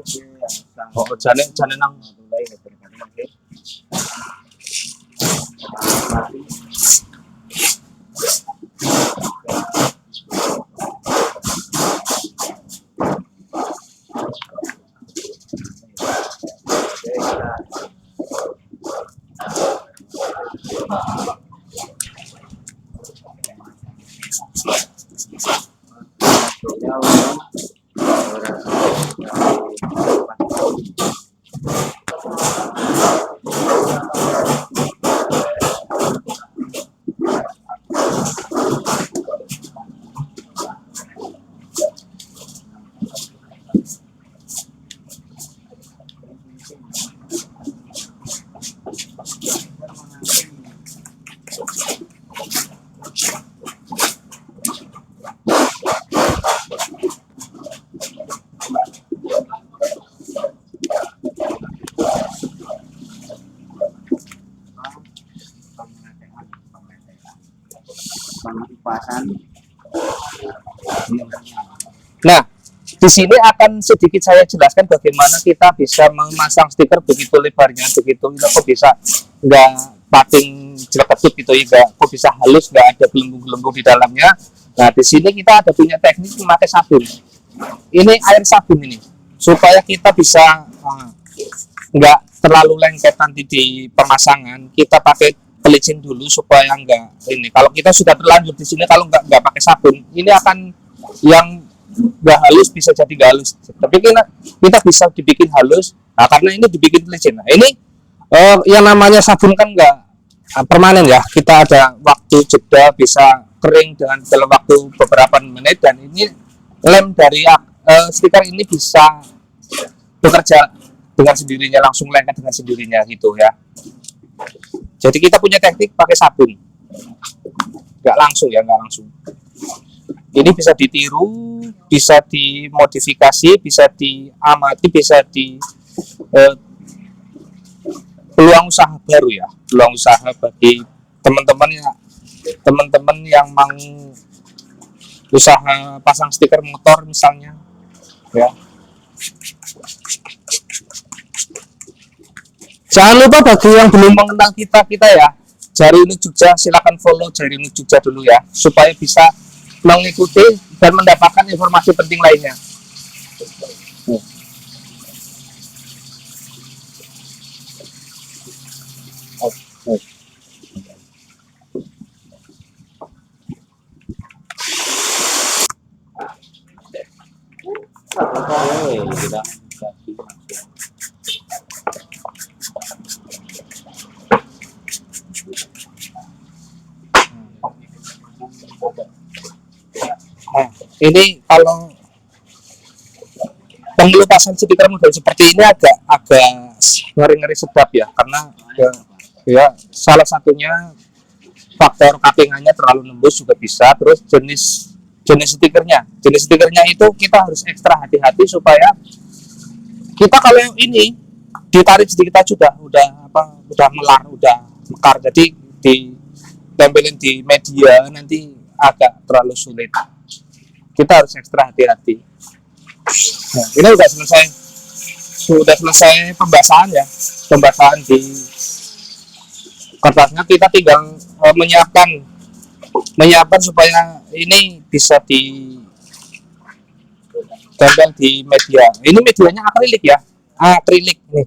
Oh, jane nang Nah, di sini akan sedikit saya jelaskan bagaimana kita bisa memasang stiker begitu lebarnya, begitu kok bisa nggak pating jeleketut gitu ya, kok bisa halus, nggak ada gelembung-gelembung di dalamnya. Nah, di sini kita ada punya teknik memakai sabun. Ini air sabun ini, supaya kita bisa nggak terlalu lengket nanti di pemasangan. Kita pakai pelicin dulu supaya nggak ini. Kalau kita sudah terlanjur di sini, kalau nggak pakai sabun, ini akan yang nggak halus bisa jadi nggak halus, tapi kita bisa dibikin halus. Nah, karena ini dibikin licin. Nah, ini yang namanya sabun kan nggak permanen ya, kita ada waktu jeda, bisa kering dengan dalam waktu beberapa menit, dan ini lem dari stiker ini bisa bekerja dengan sendirinya, langsung lengket dengan sendirinya gitu ya. Jadi kita punya teknik pakai sabun, nggak langsung ya, nggak langsung. Ini bisa ditiru, bisa dimodifikasi, bisa diamati, bisa di peluang usaha baru ya, peluang usaha bagi teman-teman yang mau usaha pasang stiker motor misalnya ya. Jangan lupa bagi yang belum mengenal kita ya, Jarini Jogja, silakan follow Jarini Jogja dulu ya, supaya bisa mengikuti dan mendapatkan informasi penting lainnya. Nah, ini kalau pengelupasan stiker model seperti ini agak ngeri-ngeri sedap ya, karena ya salah satunya faktor kapingannya terlalu nembus juga bisa. Terus jenis stikernya itu kita harus ekstra hati-hati supaya kita kalau ini ditarik sedikit aja udah melar, udah mekar, jadi ditempelin di media nanti agak terlalu sulit. Kita harus ekstra hati-hati. Nah, ini sudah selesai pembasahan ya, pembasahan di kertasnya. Kita tinggal menyiapkan supaya ini bisa ditempel di media. Ini medianya akrilik ya, akrilik nih.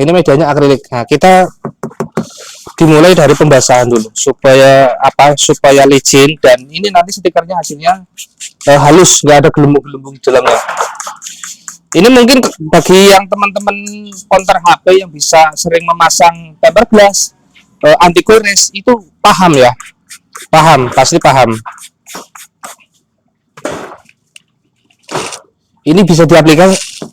Ini medianya akrilik. Nah, kita dimulai dari pembasahan dulu supaya licin, dan ini nanti stikernya hasilnya halus, nggak ada gelembung-gelembung di dalamnya. Ini mungkin bagi yang teman-teman konter HP yang bisa sering memasang tempered glass, anti gores, itu paham ya, pasti paham. Ini bisa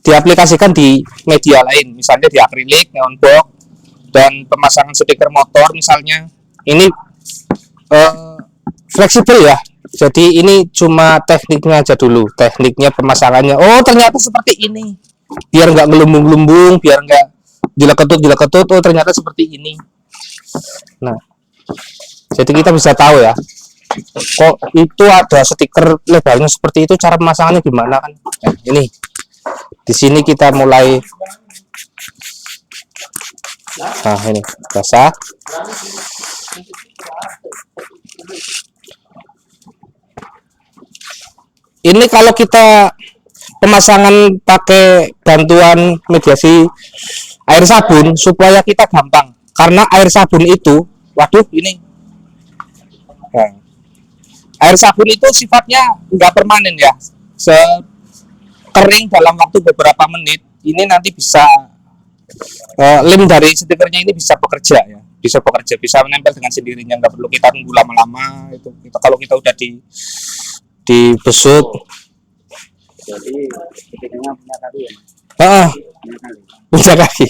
diaplikasikan di media lain, misalnya di akrilik, neon box, dan pemasangan stiker motor misalnya. Ini fleksibel ya, jadi ini cuma tekniknya aja dulu, tekniknya pemasangannya. Oh, ternyata seperti ini, biar nggak gelembung-gelembung, biar nggak dileketut. Oh, ternyata seperti ini. Nah, jadi kita bisa tahu ya, kok itu ada stiker lebarnya seperti itu, cara pemasangannya gimana kan. Nah, ini Di sini kita mulai. Nah, ini basah. Ini kalau kita pemasangan pakai bantuan mediasi air sabun supaya kita gampang, karena air sabun itu, waduh ini, nah, air sabun itu sifatnya nggak permanen ya, kering dalam waktu beberapa menit. Ini nanti bisa lem dari stikernya ini bisa bekerja ya, bisa menempel dengan sendirinya, nggak perlu kita tunggu lama-lama. Itu kita kalau kita udah dibesuk. Jadi ketiganya punya kaki ya, Punya kaki.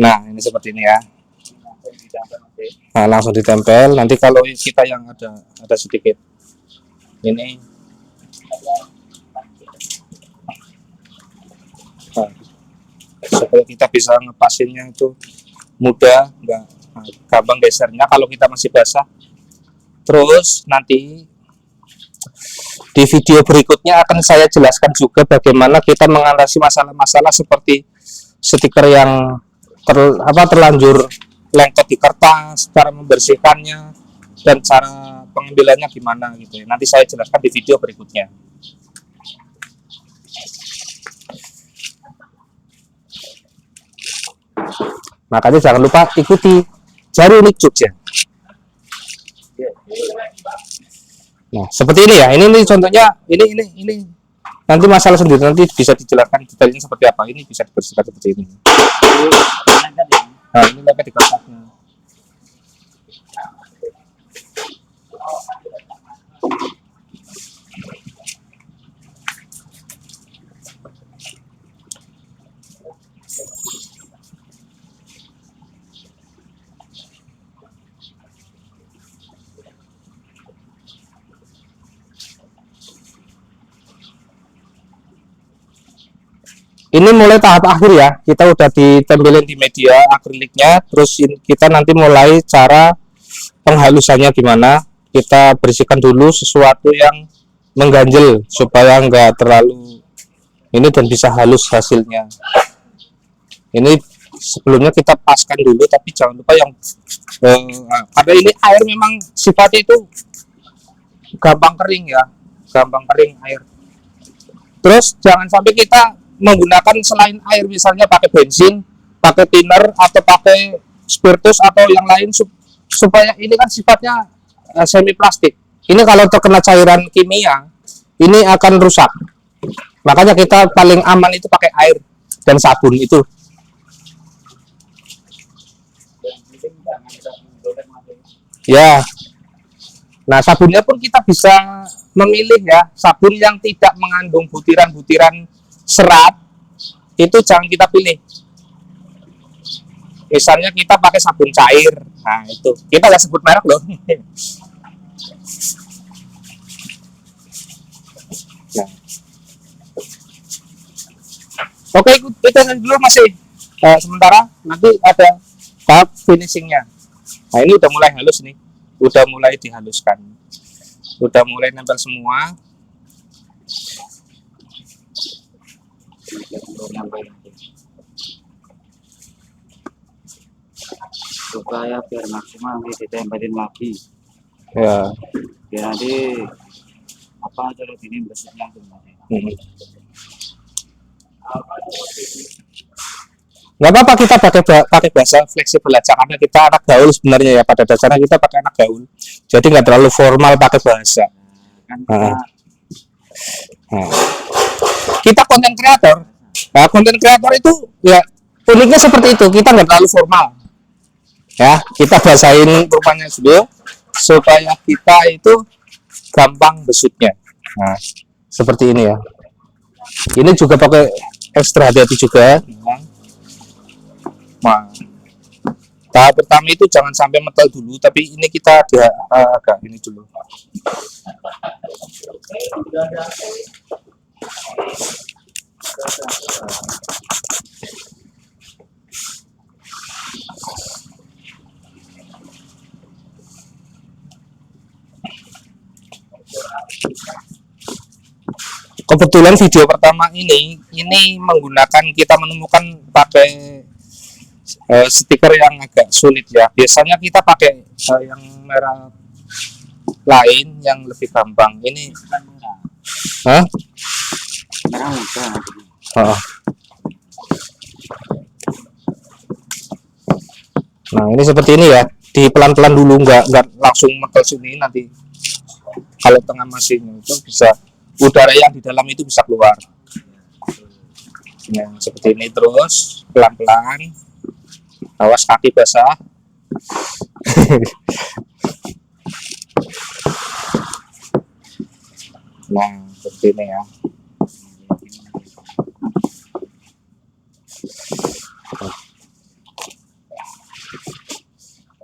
Nah, ini seperti ini ya. Nah, langsung ditempel. Nanti kalau kita yang ada sedikit ini, nah, supaya kita bisa ngepasinnya itu mudah, nggak gampang gesernya kalau kita masih basah. Terus nanti di video berikutnya akan saya jelaskan juga bagaimana kita mengatasi masalah-masalah seperti stiker yang terlanjur lengket di kertas, cara membersihkannya, dan cara pengambilannya gimana gitu ya. Nanti saya jelaskan di video berikutnya. Makanya jangan lupa ikuti Jari Unik Jogja. Nah, seperti ini ya. Ini contohnya, ini nanti masalah sendiri, nanti bisa dijelaskan detailnya seperti apa. Ini bisa dibersihkan seperti ini. Nah, ini lengket di kertasnya. Ini mulai tahap akhir ya, kita udah ditempelin di media akriliknya, terus kita nanti mulai cara penghalusannya gimana. Kita bersihkan dulu sesuatu yang mengganjel supaya nggak terlalu ini dan bisa halus hasilnya. Ini sebelumnya kita paskan dulu, tapi jangan lupa yang karena ini air memang sifatnya itu gampang kering ya, gampang kering air. Terus jangan sampai kita menggunakan selain air, misalnya pakai bensin, pakai thinner, atau pakai spiritus atau yang lain, supaya ini kan sifatnya semi plastik. Ini kalau terkena cairan kimia ini akan rusak. Makanya kita paling aman itu pakai air dan sabun itu. Ya. Nah, sabunnya pun kita bisa memilih ya, sabun yang tidak mengandung butiran-butiran serat, itu jangan kita pilih. Misalnya kita pakai sabun cair, nah itu kita nggak sebut merek loh. Nah. Oke, kita dulu masih sementara, nanti ada tahap finishingnya. Nah, ini udah mulai halus nih, udah mulai dihaluskan, udah mulai nempel semua. Supaya biar maksimal nanti ditempelin lagi Ya. biar nanti apa kalau ini bersihnya itu Nggak apa-apa kita pakai bahasa fleksibel aja, karena kita anak gaul sebenarnya ya, pada dasarnya kita pakai anak gaul, jadi nggak terlalu formal pakai bahasa. kan Kita konten kreator. Nah, konten kreator itu ya uniknya seperti itu, kita nggak terlalu formal ya, kita bahasain rupanya dulu supaya kita itu gampang besutnya. Nah, seperti ini ya. Ini juga pakai ekstra hati-hati juga. Nah, tahap pertama itu jangan sampai metal dulu, tapi ini kita agak ini dulu. kebetulan video pertama ini menggunakan, kita menemukan pakai stiker yang agak sulit ya. Biasanya kita pakai yang merah lain yang lebih gampang. Ini hah? Merah muda. Oh. Nah, ini seperti ini ya. Di pelan-pelan dulu, nggak langsung mental sini, nanti kalau tengah mesinnya itu bisa udara yang di dalam itu bisa keluar. Nah, seperti ini terus pelan-pelan. Awas kaki basah. Nah, seperti ini ya.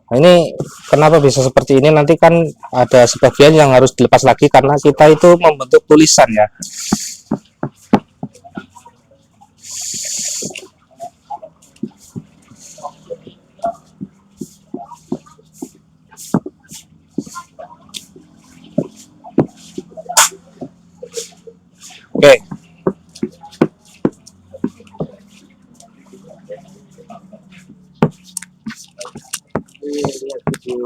Nah, ini kenapa bisa seperti ini? Nanti kan ada sebagian yang harus dilepas lagi karena kita itu membentuk tulisan ya. Oke. Lihat video